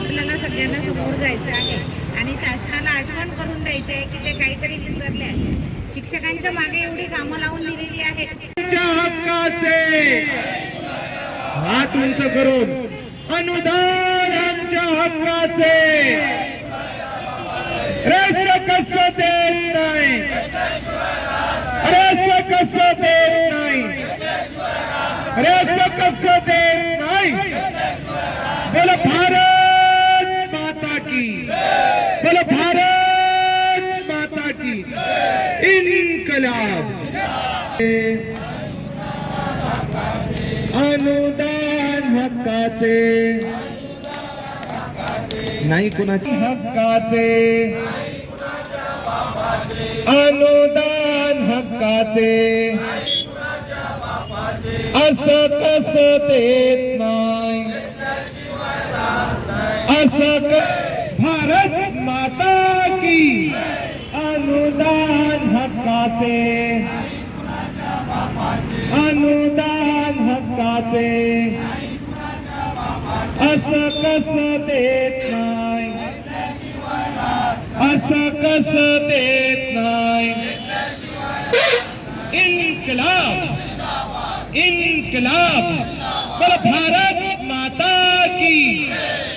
आपल्याला सगळ्यांना समोर जायचं आहे आणि शासनाला आठवण करून द्यायची आहे की ते काहीतरी विसरले आहे। शिक्षकांच्या मागे एवढी कामं लावून दिलेली आहेत। हक्काचे हात उंच करून अनुदान आमच्या हक्काचे रस देत नाही, रस देत नाही, रस देत नाही। बोलो भारत माता की, बोलो भारत माता की इनकलाब। अनुदान हक्काचे नाही कुणाच्या हक्काचे, अनुदान हक्काचे असं कसं देत नाही, असं भारत माता की अनुदान हक्काचे, अनुदान हक्काचे असं कसं देत नाही, असं कसं देत नाही। इनकलाब, इनकलाब, बोलो भारत माता की,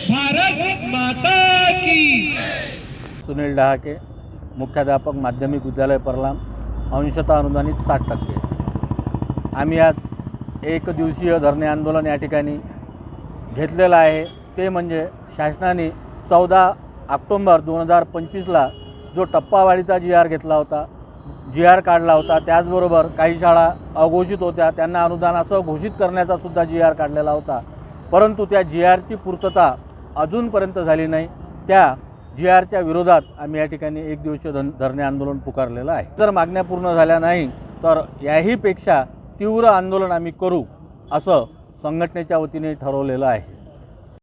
भारत माता की। सुनील डहाके, मुख्याध्यापक माध्यमिक विद्यालय परलाम, अंशतः अनुदानित 60%। आम्ही आज एक दिवसीय धरणे आंदोलन या ठिकाणी घेतलेलं आहे। ते म्हणजे शासनाने 14 ऑक्टोबर 2025ला जो टप्पावाढीचा GR घेतला होता, GR काढला होता, त्याचबरोबर काही शाळा अघोषित होत्या त्यांना अनुदानाचं घोषित करण्याचा सुद्धा GR काढलेला होता, परंतु त्या GRची पूर्तता अजूनपर्यंत झाली नाही। त्या GRच्या विरोधात आम्ही या ठिकाणी एक दिवसीय धरणे आंदोलन पुकारलेलं आहे। जर मागण्या पूर्ण झाल्या नाही तर याहीपेक्षा तीव्र आंदोलन आम्ही करू असं संघटनेच्या वतीने ठरवलेलं आहे।